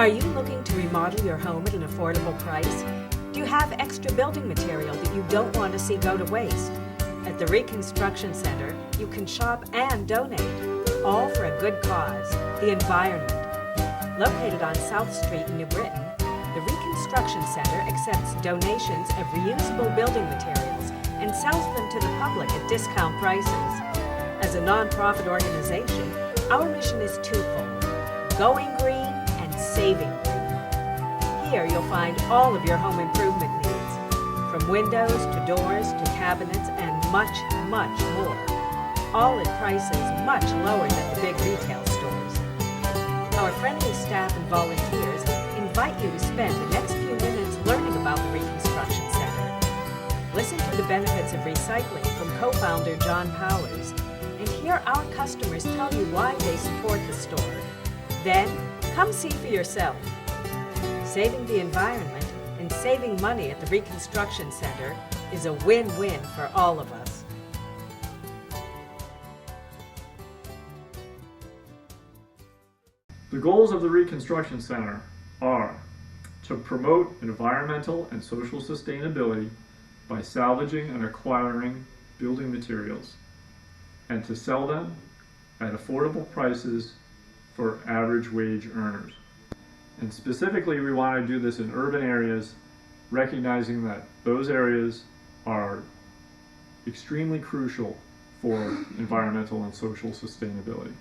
Are you looking to remodel your home at an affordable price? Do you have extra building material that you don't want to see go to waste? At the ReCONNstruction Center, you can shop and donate, all for a good cause, the environment. Located on South Street in New Britain, the ReCONNstruction Center accepts donations of reusable building materials and sells them to the public at discount prices. As a nonprofit organization, our mission is twofold: going green and saving green. Here you'll find all of your home improvement needs, from windows to doors to cabinets and much, much more. All at prices much lower than the big retail stores. Our friendly staff and volunteers invite you to spend the next few minutes learning about the ReCONNstruction Center. Listen to the benefits of recycling from co-founder John Powers, and hear our customers tell you why they support the store. Then, come see for yourself. Saving the environment and saving money at the ReCONNstruction Center is a win-win for all of us. The goals of the ReCONNstruction Center are to promote environmental and social sustainability by salvaging and acquiring building materials, and to sell them at affordable prices for average wage earners. And specifically, we want to do this in urban areas, recognizing that those areas are extremely crucial for environmental and social sustainability.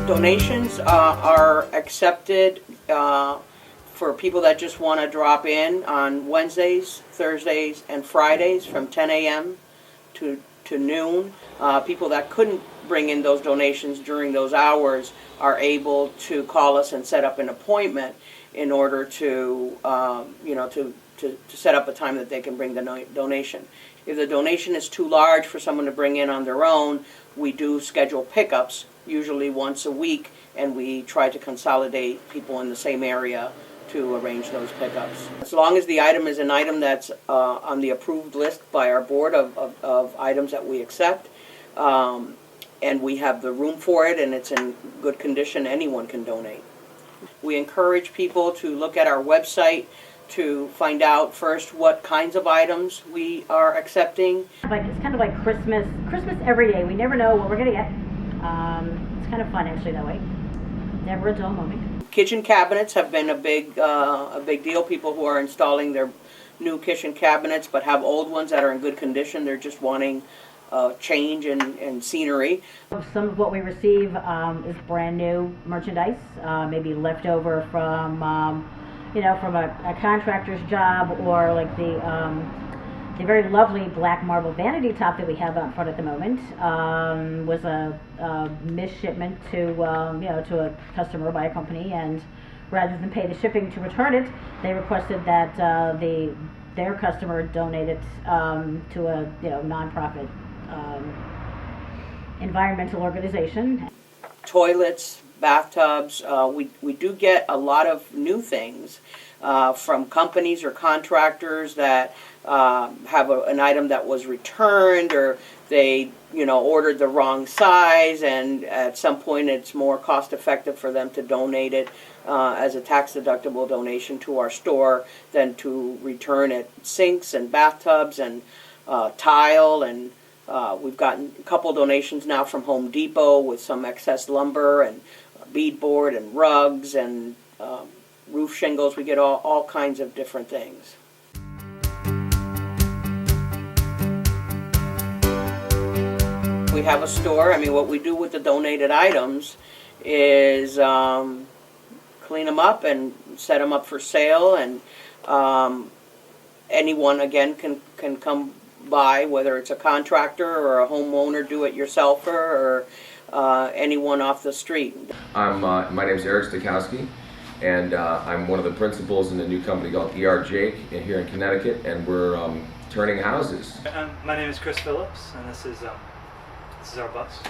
Donations are accepted for people that just want to drop in on Wednesdays, Thursdays, and Fridays from 10 a.m. to noon. People that couldn't bring in those donations during those hours are able to call us and set up an appointment in order to, to set up a time that they can bring the donation. If the donation is too large for someone to bring in on their own, we do schedule pickups, usually once a week, and we try to consolidate people in the same area to arrange those pickups. As long as the item is an item that's on the approved list by our board of items that we accept, and we have the room for it and it's in good condition, anyone can donate. We encourage people to look at our website to find out first what kinds of items we are accepting. It's kind of like Christmas every day. We never know what we're going to get. It's kind of fun actually that way. Never a dull moment. Kitchen cabinets have been a big deal. People who are installing their new kitchen cabinets but have old ones that are in good condition, they're just wanting change and scenery. Some of what we receive is brand new merchandise, maybe leftover from from a contractor's job, or like the very lovely black marble vanity top that we have out front at the moment was a missed shipment to to a customer by a company, and rather than pay the shipping to return it, they requested that their customer donate it to a nonprofit environmental organization. Toilets, bathtubs, we do get a lot of new things from companies or contractors that have an item that was returned, or they ordered the wrong size, and at some point it's more cost effective for them to donate it as a tax deductible donation to our store than to return it. Sinks and bathtubs and tile, and we've gotten a couple donations now from Home Depot with some excess lumber and beadboard and rugs and roof shingles. We get all kinds of different things. We have a store. I mean, what we do with the donated items is clean them up and set them up for sale, and anyone again can come by, whether it's a contractor or a homeowner, do-it-yourselfer, or anyone off the street. My name is Eric Stokowski, and I'm one of the principals in a new company called ER Jake here in Connecticut, and we're turning houses. My name is Chris Phillips, and this is our bus.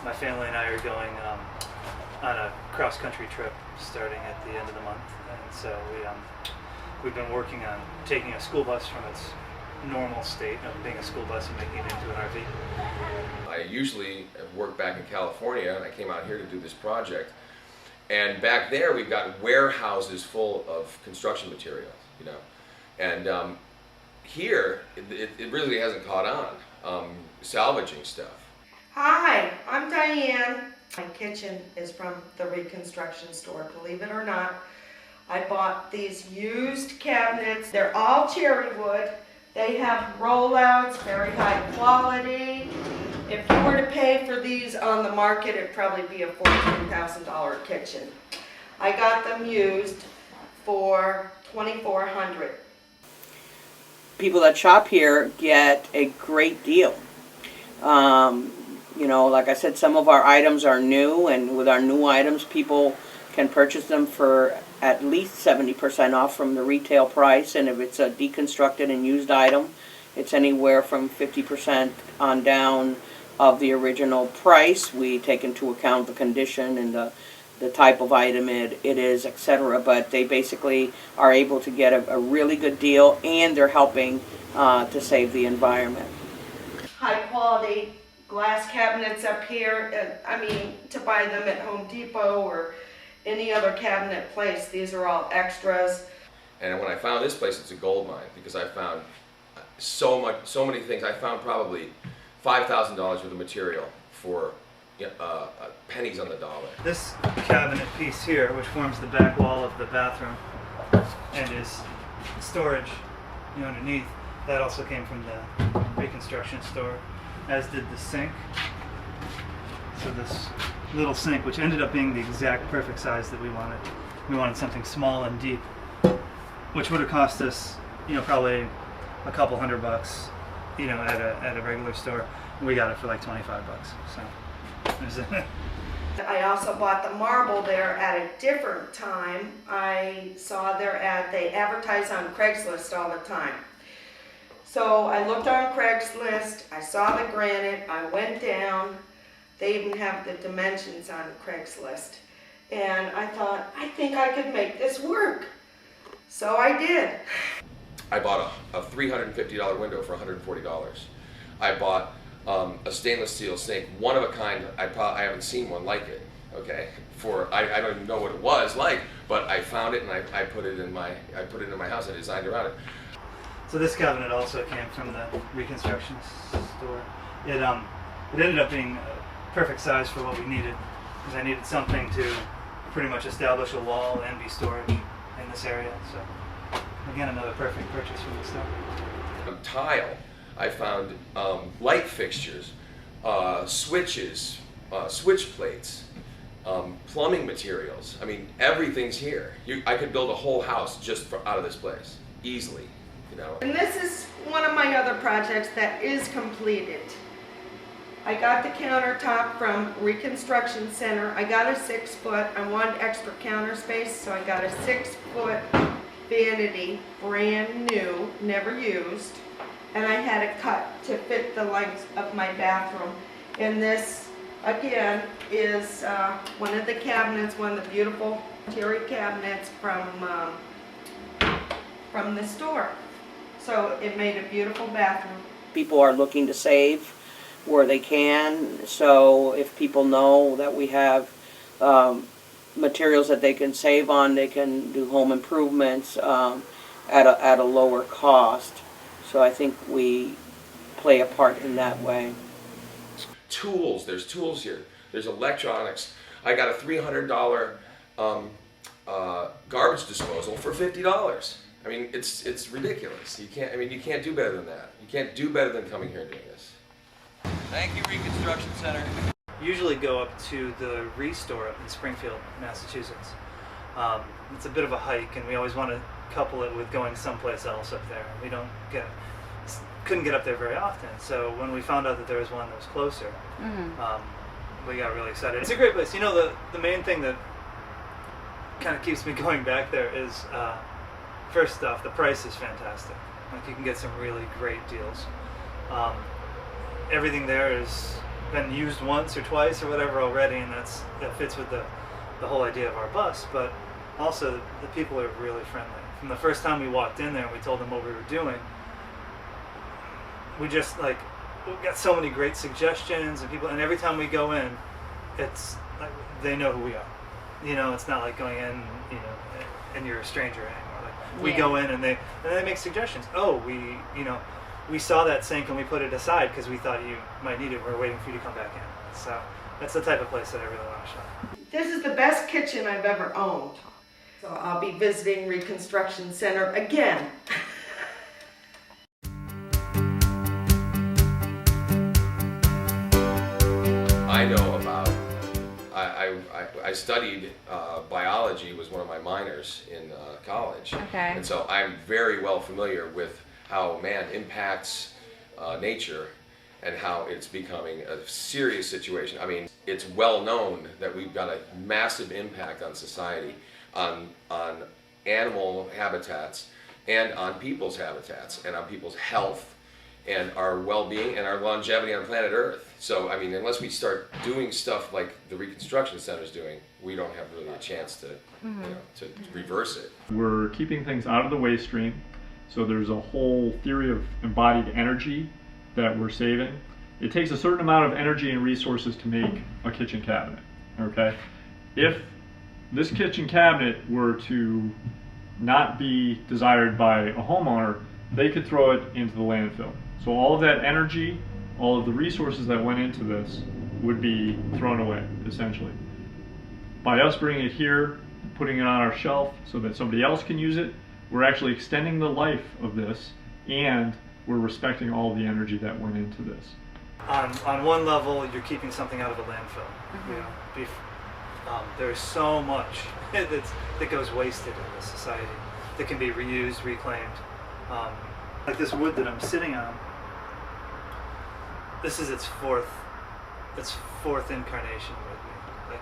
My family and I are going on a cross-country trip starting at the end of the month, and so we've been working on taking a school bus from its normal state of being a school bus and making it into an RV. I usually have worked back in California, and I came out here to do this project. And back there, we've got warehouses full of construction materials, you know. And here, it really hasn't caught on, salvaging stuff. Hi, I'm Diane. My kitchen is from the ReCONNstruction store, believe it or not. I bought these used cabinets. They're all cherry wood. They have rollouts, very high quality. If you were to pay for these on the market, it'd probably be a $14,000 kitchen. I got them used for $2,400. People that shop here get a great deal. You know, like I said, some of our items are new, and with our new items, people can purchase them for at least 70% off from the retail price, and if it's a deconstructed and used item, it's anywhere from 50% on down of the original price. We take into account the condition and the type of item it is, etc. But they basically are able to get a really good deal, and they're helping to save the environment. High quality glass cabinets up here. I mean, to buy them at Home Depot or any other cabinet place, these are all extras. And when I found this place, it's a gold mine, because I found so many things. I found probably $5,000 worth of material for pennies on the dollar. This cabinet piece here, which forms the back wall of the bathroom and is storage, you know, underneath, that also came from the ReCONNstruction store, as did the sink. So this little sink, which ended up being the exact perfect size that we wanted. We wanted something small and deep, which would have cost us, you know, probably a couple $100, you know, at a regular store. We got it for like 25 bucks. So there's a I also bought the marble there at a different time. I saw their ad. They advertise on Craigslist all the time. So I looked on Craigslist, I saw the granite, I went down. They even have the dimensions on Craigslist. And I thought, I think I could make this work. So I did. I bought a $350 window for $140. I bought a stainless steel sink, one of a kind. I haven't seen one like it. Okay, I don't even know what it was like, but I found it and I put it in my house. I designed around it. So this cabinet also came from the ReCONNstruction store. It ended up being a perfect size for what we needed, because I needed something to pretty much establish a wall and be storage in this area. So again, another perfect purchase from the store. Tile, I found light fixtures, switches, switch plates, plumbing materials. I mean, everything's here. I could build a whole house just out of this place, easily. You know. And this is one of my other projects that is completed. I got the countertop from ReCONNstruction Center. I got a 6-foot. I wanted extra counter space, so I got a 6-foot vanity, brand new, never used. And I had it cut to fit the length of my bathroom. And this, again, is one of the cabinets, one of the beautiful cherry cabinets from the store. So it made a beautiful bathroom. People are looking to save where they can, so if people know that we have materials that they can save on, they can do home improvements at a lower cost. So I think we play a part in that way. Tools, there's tools here. There's electronics. I got a $300 garbage disposal for $50. I mean, it's ridiculous. You can't do better than that. You can't do better than coming here and doing this. Thank you, ReCONNstruction Center. Usually go up to the ReStore up in Springfield, Massachusetts. It's a bit of a hike, and we always want to couple it with going someplace else up there. We couldn't get up there very often, so when we found out that there was one that was closer, we got really excited. It's a great place. You know, the main thing that kind of keeps me going back there is, first off, the price is fantastic. Like, you can get some really great deals. Everything there has been used once or twice or whatever already, and that fits with the whole idea of our bus. But also, the people are really friendly. From the first time we walked in there and we told them what we were doing, we just like we've got so many great suggestions and people, and every time we go in, it's like they know who we are. You know, it's not like going in, you know, and you're a stranger anymore. Like we go in and they make suggestions. Oh, we saw that sink and we put it aside because we thought you might need it. We're waiting for you to come back in. So that's the type of place that I really want to shop. This is the best kitchen I've ever owned. So I'll be visiting ReCONNstruction Center again. I know about, I studied biology, was one of my minors in college. Okay. And so I'm very well familiar with how man impacts nature and how it's becoming a serious situation. I mean, it's well known that we've got a massive impact on society, on animal habitats, and on people's habitats, and on people's health, and our well-being, and our longevity on planet Earth. So, I mean, unless we start doing stuff like the ReCONNstruction Center is doing, we don't have really a chance to, you know, to reverse it. We're keeping things out of the waste stream, so there's a whole theory of embodied energy that we're saving. It takes a certain amount of energy and resources to make a kitchen cabinet, okay? If this kitchen cabinet were to not be desired by a homeowner, they could throw it into the landfill. So all of that energy, all of the resources that went into this would be thrown away, essentially. By us bringing it here, putting it on our shelf so that somebody else can use it, we're actually extending the life of this, and we're respecting all of the energy that went into this. On one level, you're keeping something out of a landfill. You know, there's so much that goes wasted in this society that can be reused, reclaimed. Like this wood that I'm sitting on, this is its fourth incarnation with me. Like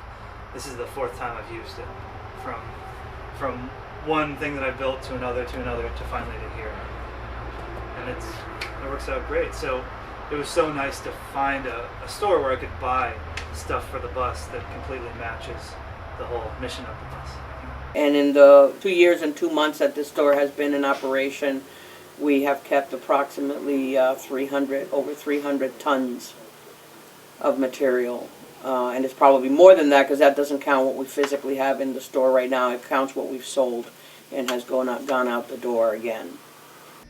this is the fourth time I've used it, from one thing that I built to another to finally to here, and it works out great. So it was so nice to find a store where I could buy stuff for the bus that completely matches the whole mission of the bus. And in the 2 years and 2 months that this store has been in operation, we have kept approximately over 300 tons of material. And it's probably more than that because that doesn't count what we physically have in the store right now. It counts what we've sold and has gone out the door again.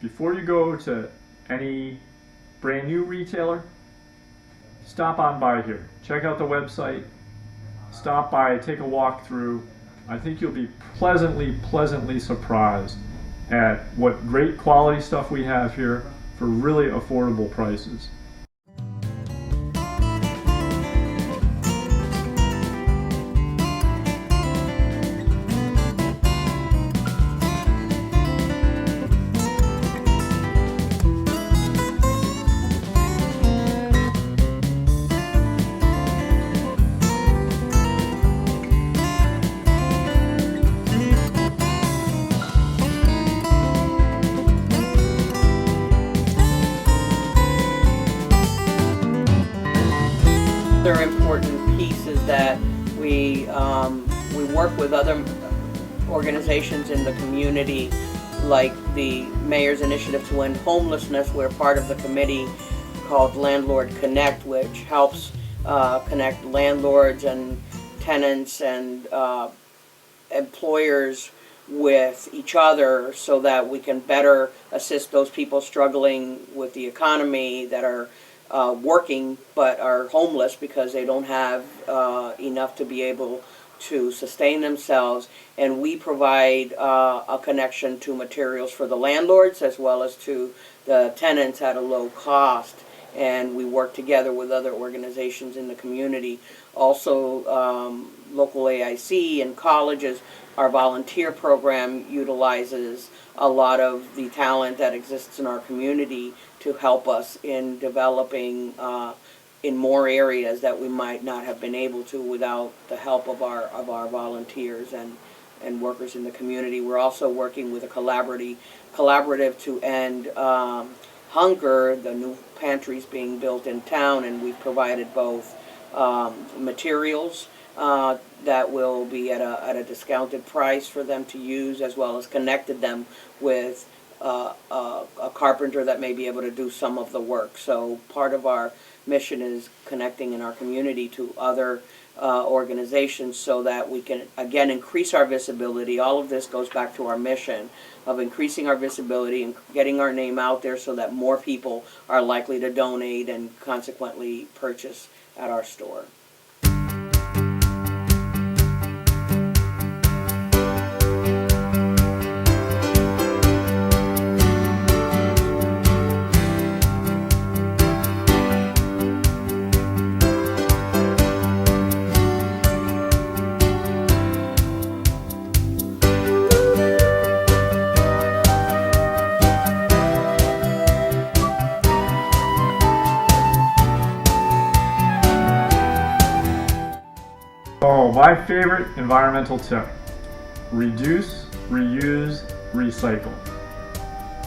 Before you go to any brand new retailer, stop on by here. Check out the website. Stop by, take a walk through. I think you'll be pleasantly surprised at what great quality stuff we have here for really affordable prices. Other important piece is that we work with other organizations in the community, like the Mayor's Initiative to End Homelessness. We're part of the committee called Landlord Connect, which helps connect landlords and tenants and employers with each other so that we can better assist those people struggling with the economy that are working but are homeless because they don't have enough to be able to sustain themselves. And we provide a connection to materials for the landlords as well as to the tenants at a low cost. And we work together with other organizations in the community. Also, local AIC and colleges, our volunteer program utilizes a lot of the talent that exists in our community to help us in developing in more areas that we might not have been able to without the help of our volunteers and workers in the community. We're also working with a collaborative to end hunger. The new pantries being built in town, and we've provided both materials that will be at a discounted price for them to use, as well as connected them with a carpenter that may be able to do some of the work. So part of our mission is connecting in our community to other organizations so that we can, again, increase our visibility. All of this goes back to our mission of increasing our visibility and getting our name out there so that more people are likely to donate and consequently purchase at our store. Oh, my favorite environmental tip: reduce, reuse, recycle.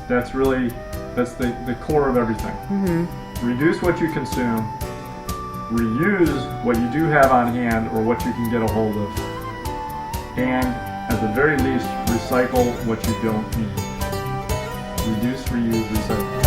That's the core of everything. Reduce what you consume, reuse what you do have on hand or what you can get a hold of, and at the very least, recycle what you don't need. Reduce, reuse, recycle.